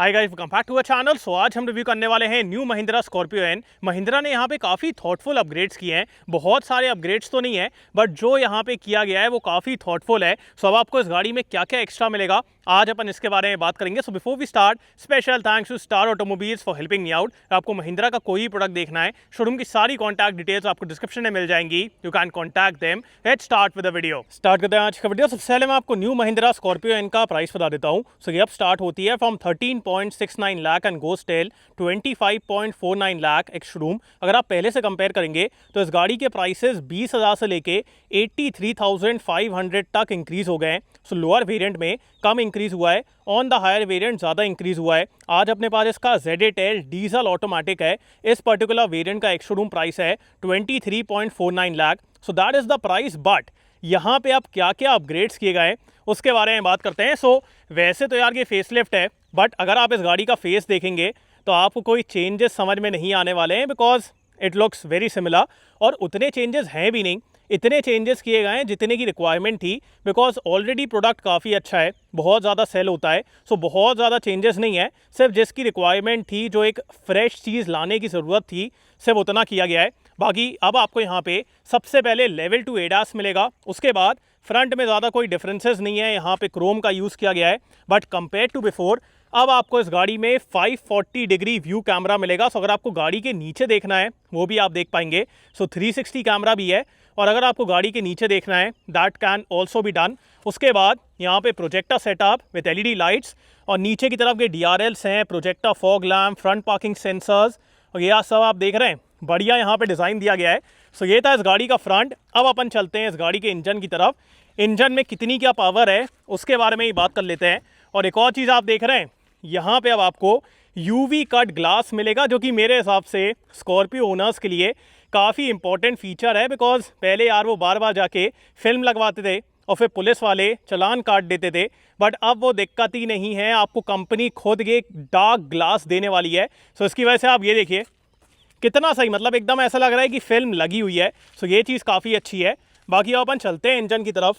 Hi guys, welcome back to our channel. So आज हम review करने वाले हैं new Mahindra Scorpio N. Mahindra ने यहाँ पे काफ़ी थॉटफुल अपग्रेड्स किए हैं। बहुत सारे अपग्रेड्स तो नहीं है, बट जो यहाँ पे किया गया है वो काफ़ी थॉटफुल है। सो अब आपको इस गाड़ी में क्या क्या एक्स्ट्रा मिलेगा, आज अपन इसके बारे में बात करेंगे। So before we start, special thanks to Star Automobiles for helping me out. आपको महिंद्रा का कोई प्रोडक्ट देखना है, शोरूम की सारी कॉन्टैक्ट डिटेल्स आपको डिस्क्रिप्शन में मिल जाएंगी। You can contact them. Let's start with the video. Start करते हैं आज का वीडियो। सबसे पहले मैं आपको न्यू महिंद्रा स्कॉर्पियो एन का प्राइस बता देता हूँ। सो ये अब स्टार्ट होती है from 13.69 lakh and goes till 25.49 lakh ex showroom. अगर आप पहले से कंपेयर करेंगे तो इस गाड़ी के प्राइसेस 20,000 से लेके 83,500 तक इंक्रीज हो गए हैं। सो लोअर वेरिएंट में कम इंक्रीज हुआ है, ऑन द हायर वेरिएंट ज़्यादा इंक्रीज हुआ है। आज अपने पास इसका ZATL डीजल ऑटोमेटिक है। इस पर्टिकुलर वेरिएंट का एक्स शोरूम प्राइस है 23.49 lakh. So that is the price. But यहाँ पे आप क्या क्या अपग्रेड्स किए गए उसके बारे में बात करते हैं। सो वैसे तो यार ये फेसलिफ्ट है, बट अगर आप इस गाड़ी का फेस देखेंगे तो आपको कोई चेंजेस समझ में नहीं आने वाले हैं, because it looks very similar. और उतने चेंजेस हैं भी नहीं, इतने चेंजेस किए गए हैं जितने की रिक्वायरमेंट थी, बिकॉज ऑलरेडी प्रोडक्ट काफ़ी अच्छा है, बहुत ज़्यादा सेल होता है। सो बहुत ज़्यादा चेंजेस नहीं है, सिर्फ जिसकी रिक्वायरमेंट थी, जो एक फ्रेश चीज़ लाने की ज़रूरत थी, सिर्फ उतना किया गया है। बाकी अब आपको यहाँ पे सबसे पहले लेवल 2 ADAS मिलेगा। उसके बाद फ्रंट में ज़्यादा कोई डिफरेंसेस नहीं है, यहाँ पे क्रोम का यूज़ किया गया है। बट कंपेयर टू बिफोर अब आपको इस गाड़ी में 540 डिग्री व्यू कैमरा मिलेगा। सो अगर आपको गाड़ी के नीचे देखना है वो भी आप देख पाएंगे। सो 360 कैमरा भी है, और अगर आपको गाड़ी के नीचे देखना है that can also be done. उसके बाद यहाँ पे projector setup with LED lights, और नीचे की तरफ के DRLs हैं, projector fog lamp, front parking sensors, और ये सब आप देख रहे हैं। बढ़िया यहाँ पे डिज़ाइन दिया गया है। सो ये था इस गाड़ी का फ्रंट। अब अपन चलते हैं इस गाड़ी के इंजन की तरफ। इंजन में कितनी क्या पावर है उसके बारे में ही बात कर लेते हैं। और एक और चीज़ आप देख रहे हैं, यहाँ पे अब आपको UV कट ग्लास मिलेगा, जो कि मेरे हिसाब से स्कॉर्पियो ओनर्स के लिए काफ़ी इंपॉर्टेंट फीचर है। बिकॉज पहले यार वो बार बार जाके फिल्म लगवाते थे और फिर पुलिस वाले चालान काट देते थे, बट अब वो दिक्कत ही नहीं है। आपको कंपनी खुद ये डार्क ग्लास देने वाली है। सो इसकी वजह से आप ये देखिए कितना सही, मतलब एकदम ऐसा लग रहा है कि फिल्म लगी हुई है। सो ये चीज़ काफ़ी अच्छी है। बाकी अपन चलते हैं इंजन की तरफ।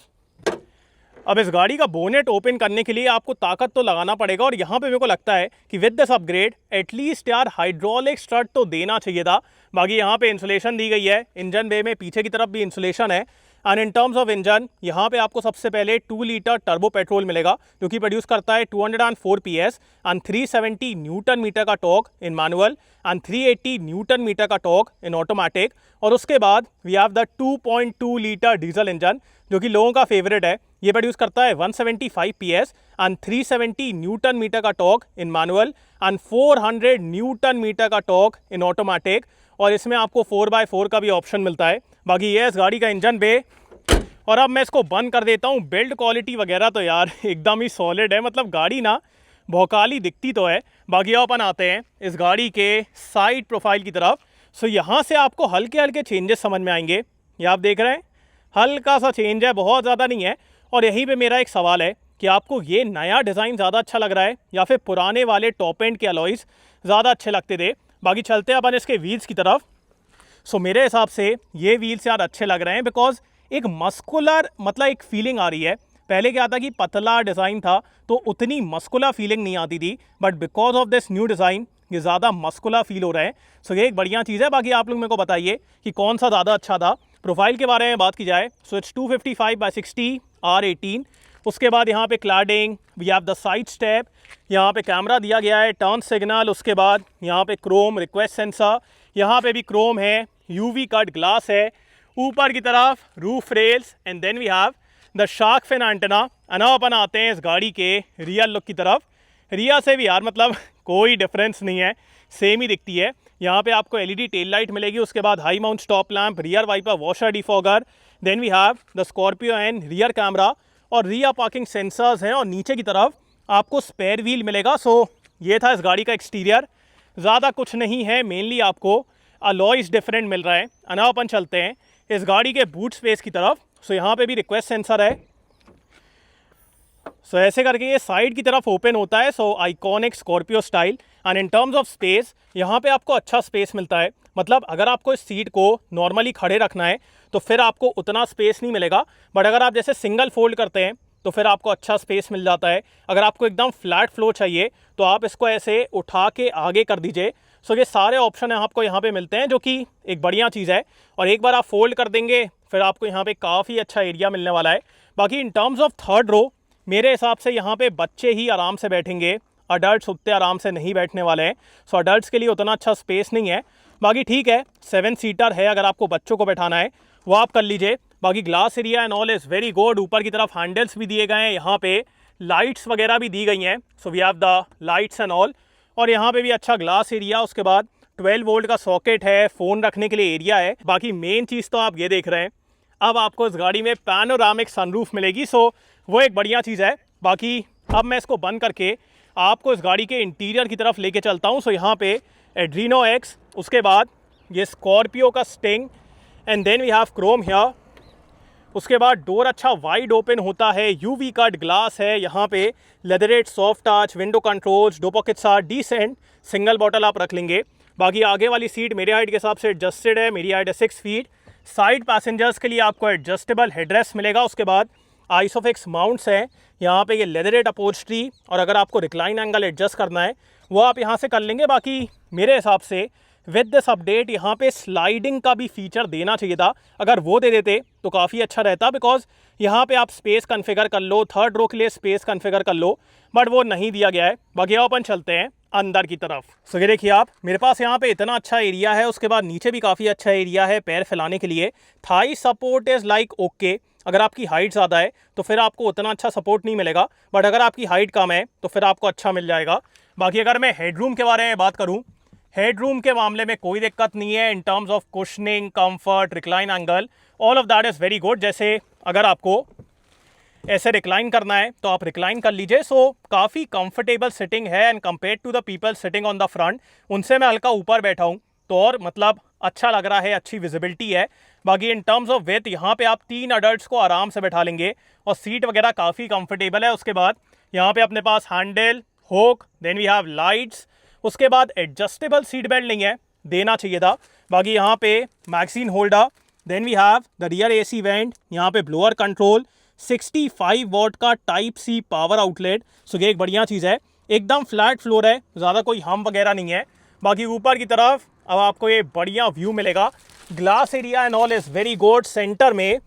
अब इस गाड़ी का बोनेट ओपन करने के लिए आपको ताकत तो लगाना पड़ेगा, और यहाँ पे मेरे को लगता है कि विद दिस अपग्रेड एटलीस्ट यार हाइड्रोलिक स्ट्रट तो देना चाहिए था। बाकी यहाँ पे इंसुलेशन दी गई है, इंजन बे में पीछे की तरफ भी इंसुलेशन है। And in terms of engine, यहाँ पे आपको सबसे पहले 2 लीटर टर्बो पेट्रोल मिलेगा, जो कि प्रोड्यूस करता है 204 PS एंड 370 न्यूटन मीटर का torque in manual and 380 newton metre का टॉर्क इन ऑटोमेटिक। और उसके बाद we have the 2.2 litre diesel engine, जो कि लोगों का फेवरेट है। ये प्रोड्यूस करता है 175 PS एंड 370 न्यूटन मीटर का torque in manual and 400 newton metre का टॉर्क इन ऑटोमेटिक। और इसमें आपको 4x4 का भी ऑप्शन मिलता है। बाकी ये इस गाड़ी का इंजन बे। और अब मैं इसको बंद कर देता हूँ। बिल्ड क्वालिटी वगैरह तो यार एकदम ही सॉलिड है, मतलब गाड़ी ना भौकाली दिखती तो है। बाकी अपन आते हैं इस गाड़ी के साइड प्रोफाइल की तरफ। सो यहाँ से आपको हल्के हल्के चेंजेस समझ में आएंगे। ये आप देख रहे हैं, हल्का सा चेंज है, बहुत ज़्यादा नहीं है। और यहीं पे मेरा एक सवाल है कि आपको ये नया डिज़ाइन ज़्यादा अच्छा लग रहा है या फिर पुराने वाले टॉप एंड के अलॉयज़ ज़्यादा अच्छे लगते थे। बाकी चलते हैं अपन इसके व्हील्स की तरफ। सो मेरे हिसाब से ये व्हील्स यार अच्छे लग रहे हैं, बिकॉज एक मस्कुलर मतलब एक फीलिंग आ रही है। पहले क्या था कि पतला डिज़ाइन था तो उतनी मस्कुलर फीलिंग नहीं आती थी, but because of this new design ये ज़्यादा मस्कुलर फील हो रहा है। सो ये एक बढ़िया चीज़ है। बाकी आप लोग मेरे को बताइए कि कौन सा ज़्यादा अच्छा था। प्रोफाइल के बारे में बात की जाए, सो इट्स 255/60 R18। उसके बाद यहाँ पे cladding, we have the side step, यहाँ पे कैमरा दिया गया है, टर्न सिग्नल। उसके बाद यहाँ पे क्रोम रिक्वेस्ट सेंसर, यहाँ पे भी क्रोम है, UV कट ग्लास है। ऊपर की तरफ roof rails and then we have the shark fin antenna. अब अपन आते हैं इस गाड़ी के रियर लुक की तरफ। रियर से भी यार मतलब कोई डिफरेंस नहीं है, सेम ही दिखती है। यहाँ पे आपको LED टेल लाइट मिलेगी। उसके बाद high mount stop lamp, rear wiper, washer defogger. Then we have the Scorpio and rear camera और रियर पार्किंग सेंसर्स हैं। और नीचे की तरफ आपको स्पेयर व्हील मिलेगा। सो ये था इस गाड़ी का एक्सटीरियर। ज़्यादा कुछ नहीं है, मेनली आपको अलॉयज डिफरेंट मिल रहा है। अब अपन चलते हैं इस गाड़ी के बूट स्पेस की तरफ। सो यहाँ पे भी रिक्वेस्ट सेंसर है। सो ऐसे करके ये साइड की तरफ ओपन होता है। सो iconic Scorpio style. And in terms of space, यहाँ पे आपको अच्छा स्पेस मिलता है। मतलब अगर आपको इस सीट को नॉर्मली खड़े रखना है तो फिर आपको उतना स्पेस नहीं मिलेगा, बट अगर आप जैसे सिंगल फोल्ड करते हैं तो फिर आपको अच्छा स्पेस मिल जाता है। अगर आपको एकदम फ्लैट फ्लोर चाहिए तो आप इसको ऐसे उठा के आगे कर दीजिए। सो ये सारे ऑप्शन आपको यहाँ पे मिलते हैं, जो कि एक बढ़िया चीज़ है। और एक बार आप फोल्ड कर देंगे फिर आपको यहाँ पे काफ़ी अच्छा एरिया मिलने वाला है। बाकी in terms of third row मेरे हिसाब से यहाँ पे बच्चे ही आराम से बैठेंगे, अडल्ट्स उतने आराम से नहीं बैठने वाले हैं। सो अडल्ट्स के लिए उतना अच्छा स्पेस नहीं है। बाकी ठीक है, 7 सीटर है, अगर आपको बच्चों को बैठाना है वो आप कर लीजिए। बाकी glass area and all is very good. ऊपर की तरफ हैंडल्स भी दिए गए हैं, यहाँ पे लाइट्स वगैरह भी दी गई हैं। So we have the lights and all. और यहाँ पे भी अच्छा ग्लास एरिया। उसके बाद 12 वोल्ट का सॉकेट है, फ़ोन रखने के लिए एरिया है। बाकी मेन चीज़ तो आप ये देख रहे हैं, अब आपको इस गाड़ी में पैनोरामिक सनरूफ मिलेगी। सो वो एक बढ़िया चीज़ है। बाकी अब मैं इसको बंद करके आपको इस गाड़ी के इंटीरियर की तरफ लेके चलता हूँ। सो यहाँ पे एड्रीनो एक्स, उसके बाद ये स्कॉर्पियो का sting and then we have chrome here. उसके बाद डोर अच्छा वाइड ओपन होता है, यूवी कट ग्लास है, यहाँ पे leatherette soft touch, window controls, door pockets are decent, single bottle आप रख लेंगे। बाकी आगे वाली सीट मेरे हाइट के हिसाब से एडजस्टेड है, मेरी हाइट है 6 फीट। साइड पैसेंजर्स के लिए आपको एडजस्टेबल हेडरेस्ट मिलेगा। उसके बाद आइसोफिक्स माउंट्स हैं, यहाँ पे ये लेदरेट अपहोल्स्ट्री, और अगर आपको रिक्लाइन एंगल एडजस्ट करना है वो आप यहाँ से कर लेंगे। बाकी मेरे हिसाब से विद दिस अपडेट यहाँ पे स्लाइडिंग का भी फीचर देना चाहिए था, अगर वो दे देते तो काफ़ी अच्छा रहता, बिकॉज यहाँ पे आप स्पेस कन्फिगर कर लो, थर्ड रो के लिए स्पेस कन्फिगर कर लो, बट वो नहीं दिया गया है। बाकी अपन चलते हैं अंदर की तरफ। सो ये देखिए आप, मेरे पास यहाँ पे इतना अच्छा एरिया है। उसके बाद नीचे भी काफ़ी अच्छा एरिया है पैर फैलाने के लिए। Thai support is like okay. अगर आपकी हाइट ज़्यादा है तो फिर आपको उतना अच्छा सपोर्ट नहीं मिलेगा, बट अगर आपकी हाइट कम है तो फिर आपको अच्छा मिल जाएगा। बाकी अगर मैं हेडरूम के बारे में बात करूँ, हेडरूम के मामले में कोई दिक्कत नहीं है। इन terms of cushioning, comfort, recline angle, all of that is very good. जैसे अगर आपको ऐसे रिक्लाइन करना है तो आप रिक्लाइन कर लीजिए। सो काफ़ी कंफर्टेबल सिटिंग है and compare to the people sitting on the front, उनसे मैं हल्का ऊपर बैठा हूँ तो और मतलब अच्छा लग रहा है, अच्छी विजिबिलिटी है। बाकी इन टर्म्स ऑफ विड्थ यहाँ पे आप 3 अडल्ट्स को आराम से बैठा लेंगे और सीट वगैरह काफ़ी कंफर्टेबल है। उसके बाद यहाँ पे अपने पास हैंडल, होक, देन वी हैव लाइट्स। उसके बाद एडजस्टेबल सीट बेल्ट नहीं है, देना चाहिए था। बाकी यहाँ पे magazine holder, then we have the rear AC vent, यहाँ पे ब्लोअर कंट्रोल, 65 वॉट का type C power outlet. So ये एक बढ़िया चीज़ है। एकदम फ्लैट फ्लोर है, ज़्यादा कोई हम वगैरह नहीं है। बाकी ऊपर की तरफ अब आपको ये बढ़िया व्यू मिलेगा। Glass area and all is very good. Centre में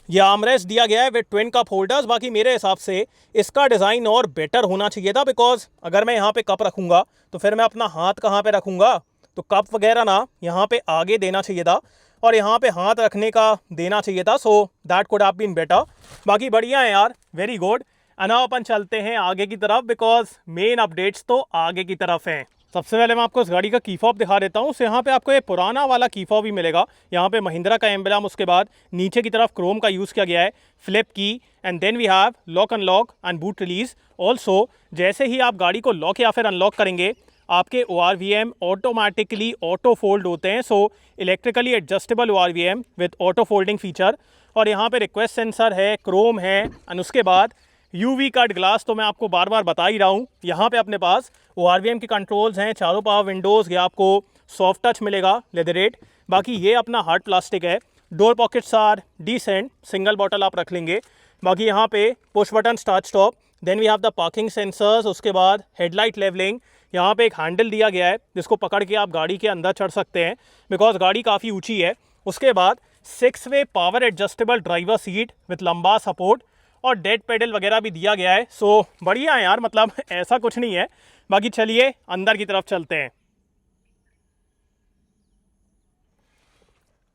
ये आर्मरेस्ट दिया गया है विद ट्विन कप होल्डर्स। बाकी मेरे हिसाब से इसका डिज़ाइन और बेटर होना चाहिए था, बिकॉज अगर मैं यहाँ पे कप रखूँगा तो फिर मैं अपना हाथ कहाँ पे रखूँगा, तो कप वगैरह ना यहाँ पे आगे देना चाहिए था और यहाँ पे हाथ रखने का देना चाहिए था। So that could have been better. बाकी बढ़िया है यार, वेरी गुड। अब अपन चलते हैं आगे की तरफ, बिकॉज मेन अपडेट्स तो आगे की तरफ हैं। सबसे पहले मैं आपको इस गाड़ी का की फॉब दिखा देता हूँ। सो यहाँ पे आपको ये पुराना वाला की फॉब भी मिलेगा, यहाँ पे महिंद्रा का एम्बलम। उसके बाद नीचे की तरफ क्रोम का यूज़ किया गया है, flip key, and then we have lock unlock and boot release. Also जैसे ही आप गाड़ी को लॉक या फिर अनलॉक करेंगे आपके ORVM ऑटोमेटिकली ऑटो फोल्ड होते हैं। So electrically adjustable ORVM with auto folding feature. और यहाँ पे रिक्वेस्ट सेंसर है, क्रोम है, एंड उसके बाद UV कट ग्लास। तो मैं आपको बार बार बता ही रहा हूँ, यहाँ पे अपने पास ORVM के कंट्रोल्स हैं, चारों पावर विंडोज़, ये आपको सॉफ्ट टच मिलेगा, लेदरेट। बाकी ये अपना हार्ड प्लास्टिक है। Door pockets are decent, single bottle आप रख लेंगे। बाकी यहाँ पे push button start stop, then we have the parking sensors. उसके बाद हेडलाइट लेवलिंग, यहाँ पे एक हैंडल दिया गया है जिसको पकड़ के आप गाड़ी के अंदर चढ़ सकते हैं, बिकॉज गाड़ी काफ़ी ऊंची है। उसके बाद 6 way power adjustable driver seat with lumbar support और डेड पेडल वगैरह भी दिया गया है। सो बढ़िया है यार, मतलब ऐसा कुछ नहीं है। बाकी चलिए अंदर की तरफ चलते हैं।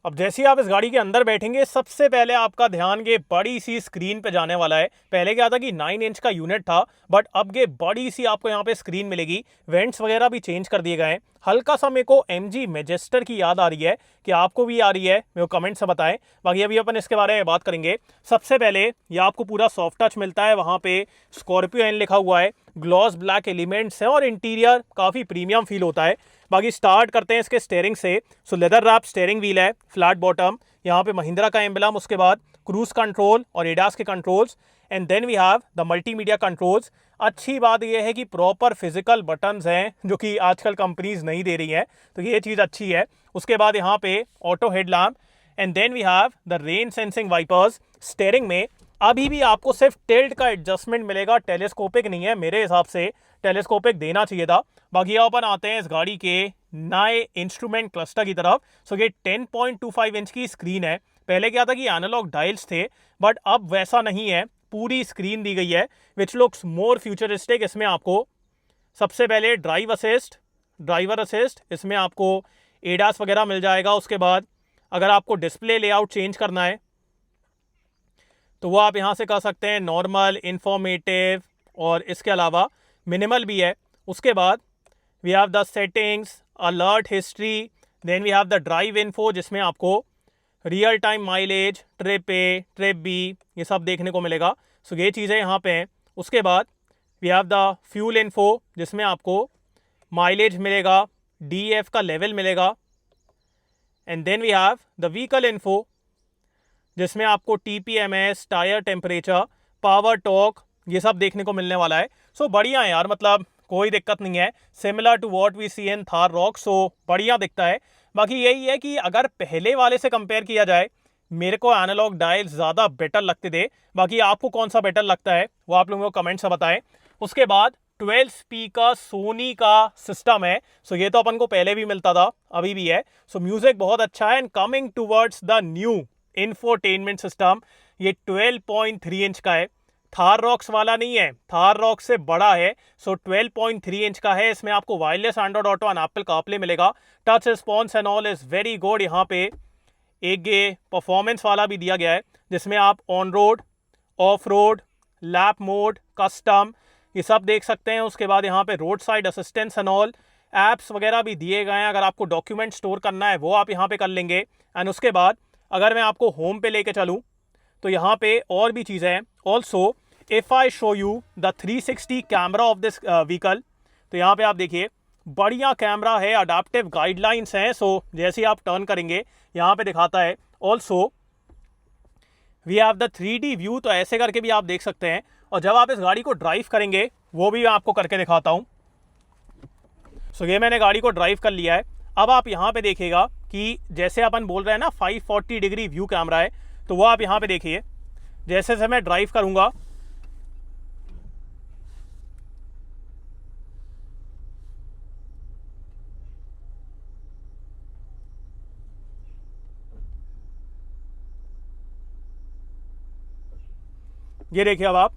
अब जैसे ही आप इस गाड़ी के अंदर बैठेंगे सबसे पहले आपका ध्यान ये बड़ी सी स्क्रीन पे जाने वाला है। पहले क्या था कि 9 इंच का यूनिट था, बट अब ये बड़ी सी आपको यहाँ पे स्क्रीन मिलेगी। वेंट्स वगैरह भी चेंज कर दिए गए हैं। हल्का सा मेरे को MG मैजेस्टर की याद आ रही है, कि आपको भी आ रही है, मेरे को कमेंट से बताएं। बाकी अभी अपन इसके बारे में बात करेंगे। सबसे पहले ये आपको पूरा सॉफ्ट टच मिलता है, वहाँ पे स्कॉर्पियो एन लिखा हुआ है, ग्लॉस ब्लैक एलिमेंट्स हैं और इंटीरियर काफ़ी प्रीमियम फील होता है। बाकी स्टार्ट करते हैं इसके स्टेयरिंग से। So leather wrap steering wheel है, फ्लैट बॉटम, यहाँ पे महिंद्रा का एम्बलम। उसके बाद क्रूज कंट्रोल और एडास के controls, and then we have the multimedia controls. अच्छी बात यह है कि प्रॉपर फिजिकल बटन्स हैं, जो कि आजकल कंपनीज नहीं दे रही हैं, तो ये चीज़ अच्छी है। उसके बाद यहाँ पे auto headlamp, and then we have the rain sensing wipers. Steering में अभी भी आपको सिर्फ टिल्ट का एडजस्टमेंट मिलेगा, टेलीस्कोपिक नहीं है। मेरे हिसाब से टेलीस्कोपिक देना चाहिए था। बाकी अपन आते हैं इस गाड़ी के नए इंस्ट्रूमेंट क्लस्टर की तरफ। सो ये 10.25 इंच की स्क्रीन है। पहले क्या था कि एनालॉग डायल्स थे, बट अब वैसा नहीं है, पूरी स्क्रीन दी गई है विच लुक्स मोर फ्यूचरिस्टिक। इसमें आपको सबसे पहले ड्राइवर असिस्ट, इसमें आपको एडास वगैरह मिल जाएगा। उसके बाद अगर आपको डिस्प्ले लेआउट चेंज करना है तो वो आप यहाँ से कर सकते हैं, नॉर्मल, इंफॉर्मेटिव और इसके अलावा मिनिमल भी है। उसके बाद we have the settings, alert history, then we have the drive info जिसमें आपको real time mileage, trip A, trip B, ये सब देखने को मिलेगा। सो ये चीज़ें यहाँ पे हैं। उसके बाद we have the fuel info जिसमें आपको माइलेज मिलेगा, DEF का लेवल मिलेगा, and then we have the vehicle info जिसमें आपको TPMS, tyre temperature, power torque, ये सब देखने को मिलने वाला है। सो बढ़िया है यार, मतलब कोई दिक्कत नहीं है, similar to what we see in Thar रॉक। सो बढ़िया दिखता है। बाकी यही है कि अगर पहले वाले से कंपेयर किया जाए, मेरे को एनालॉग डायल्स ज़्यादा बेटर लगते थे। बाकी आपको कौन सा बेटर लगता है वो आप लोगों को कमेंट से बताएं। उसके बाद 12 स्पीकर सोनी का सिस्टम है। सो ये तो अपन को पहले भी मिलता था, अभी भी है। सो म्यूजिक बहुत अच्छा है। And coming towards the new infotainment system, ये 12.3 इंच का है। थार रॉक्स वाला नहीं है, थार रॉक से बड़ा है। सो 12.3 इंच का है। इसमें आपको wireless Android Auto and Apple CarPlay मिलेगा। Touch response and all is very good. यहाँ पे एक ये परफॉर्मेंस वाला भी दिया गया है जिसमें आप on road, of road, lap mode, custom, ये सब देख सकते हैं। उसके बाद यहाँ पे road side assistance and all apps वगैरह भी दिए गए हैं। अगर आपको डॉक्यूमेंट स्टोर करना है वो आप यहाँ पे कर लेंगे। एंड उसके बाद अगर मैं आपको होम पे लेके चलूँ तो यहाँ पे और भी चीज़ें हैं। Also if I show you the 360 camera off this vehicle, तो यहाँ पे आप देखिए बढ़िया कैमरा है, अडाप्टिव गाइडलाइंस हैं। सो जैसे ही आप टर्न करेंगे यहाँ पे दिखाता है। Also we have the 3D view, तो ऐसे करके भी आप देख सकते हैं। और जब आप इस गाड़ी को ड्राइव करेंगे वो भी मैं आपको करके दिखाता हूँ। सो ये मैंने गाड़ी को ड्राइव कर लिया है। अब आप यहाँ पे देखिएगा कि जैसे अपन बोल रहे हैं ना 540 डिग्री व्यू कैमरा है, तो वो आप यहाँ पे देखिए। जैसे से मैं ड्राइव करूँगा ये देखिए, अब आप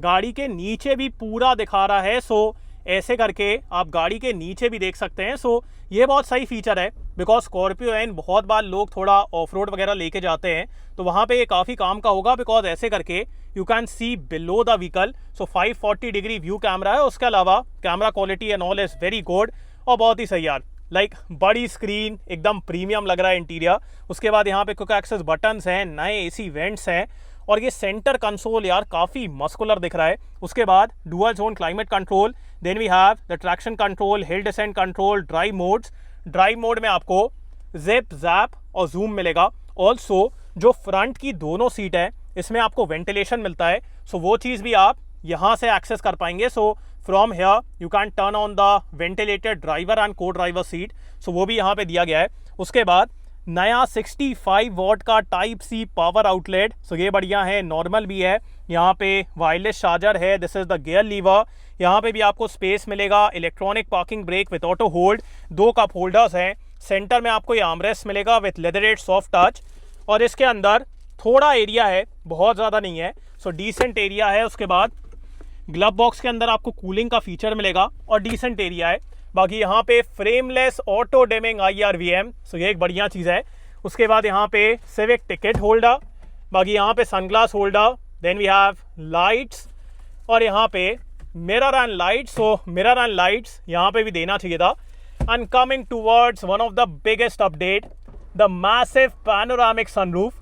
गाड़ी के नीचे भी पूरा दिखा रहा है। सो ऐसे करके आप गाड़ी के नीचे भी देख सकते हैं। सो ये बहुत सही फीचर है बिकॉज स्कॉर्पियो एन बहुत बार लोग थोड़ा ऑफ रोड वगैरह लेके जाते हैं, तो वहाँ पे ये काफ़ी काम का होगा बिकॉज ऐसे करके you can see below the vehicle. So 540 degree view camera है। उसके अलावा camera quality and all is very good और बहुत ही सही यार। लाइक बड़ी स्क्रीन, एकदम प्रीमियम लग रहा है इंटीरियर। उसके बाद यहाँ पे क्विक एक्सेस बटन्स हैं, नए AC वेंट्स हैं और ये सेंटर कंसोल यार काफ़ी मस्कुलर दिख रहा है। उसके बाद dual zone climate control, then we have the traction control, hill descent control, drive modes. Drive mode में आपको जिप, जैप और जूम मिलेगा। ऑल्सो जो फ्रंट की दोनों सीट है इसमें आपको वेंटिलेशन मिलता है। सो वो चीज़ भी आप यहाँ से एक्सेस कर पाएंगे। So from here you can turn on the ventilated driver and को ड्राइवर सीट। सो वो भी यहाँ पे दिया गया है। उसके बाद नया 65 वॉट का type C power outlet. So ये बढ़िया है, नॉर्मल भी है। यहाँ पे वायरलेस चार्जर है, this is the gear lever. यहाँ पे भी आपको स्पेस मिलेगा, electronic parking brake with auto hold, 2 cup holders हैं। सेंटर में आपको ये आर्मरेस्ट मिलेगा विथ लेदरेट सॉफ्ट टच और इसके अंदर थोड़ा एरिया है, बहुत ज़्यादा नहीं है। सो डिसेंट एरिया है। उसके बाद ग्लव बॉक्स के अंदर आपको कूलिंग का फीचर मिलेगा और डिसेंट एरिया है। बाकी यहाँ पे फ्रेमलेस ऑटो डिमिंग IRVM, सो ये एक बढ़िया चीज़ है। उसके बाद यहाँ पे सिविक टिकट होल्डर, बाकी यहाँ पे sunglass holder, then we have lights और यहाँ पे mirror and lights. So mirror and lights यहाँ पे भी देना चाहिए था। And coming towards one of the biggest update, the massive panoramic sunroof.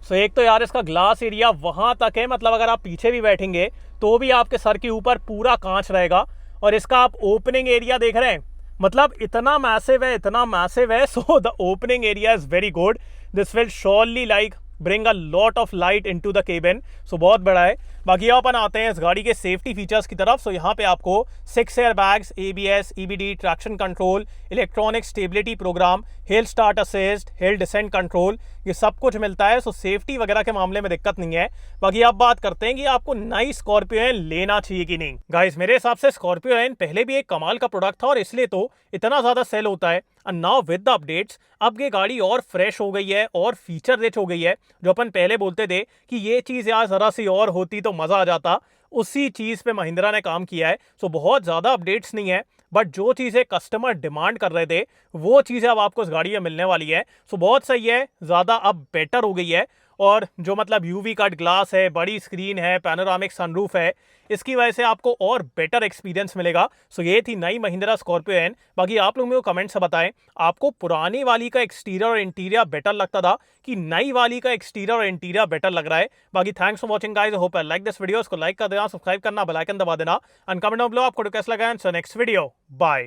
So एक तो यार इसका ग्लास एरिया वहाँ तक है, मतलब अगर आप पीछे भी बैठेंगे तो भी आपके सर के ऊपर पूरा कांच रहेगा। और इसका आप ओपनिंग एरिया देख रहे हैं, मतलब इतना मैसिव है, इतना मैसिव है। So the opening area is very good, this will surely like bring a lot of light into the cabin. So बहुत बड़ा है। बाकी अपन आते हैं इस गाड़ी के सेफ्टी फीचर्स की तरफ। सो यहाँ पे आपको 6 air bags, ABS, EBD, traction control, electronic stability programme, hill start assist, hill descent control, ये सब कुछ मिलता है। सो सेफ्टी वगैरह के मामले में दिक्कत नहीं है। बाकी अब बात करते हैं कि आपको नई स्कॉर्पियो एन लेना चाहिए कि नहीं। गाइस मेरे हिसाब से स्कॉर्पियो एन पहले भी एक कमाल का प्रोडक्ट था और इसलिए तो इतना ज्यादा सेल होता है। And now with the updates अब ये गाड़ी और फ्रेश हो गई है और फीचर रिच हो गई है। जो अपन पहले बोलते थे कि ये चीज यार जरा सी और होती तो मजा आ जाता, उसी चीज पे महिंद्रा ने काम किया है। सो बहुत ज्यादा अपडेट्स नहीं है, बट जो चीजें कस्टमर डिमांड कर रहे थे वो चीजें अब आपको इस गाड़ी में मिलने वाली है। सो बहुत सही है, ज्यादा अब बेटर हो गई है। और जो मतलब यूवी कट ग्लास है, बड़ी स्क्रीन है, पैनोरामिक सनरूफ है, इसकी वजह से आपको और बेटर एक्सपीरियंस मिलेगा। सो ये थी नई महिंद्रा स्कॉर्पियो एन। बाकी आप लोग मेरे को कमेंट से बताएं आपको पुरानी वाली का एक्सटीरियर और इंटीरियर बेटर लगता था कि नई वाली का एक्सटीरियर और इंटीरियर बेटर लग रहा है। बाकी thanks for watching guys, hope I like this video. इसको लाइक कर देना, सब्सक्राइब करना, बेल आइकन दबा देना एंड कमेंट डाउन बिलो आपको कैसा लगा। So next video, bye.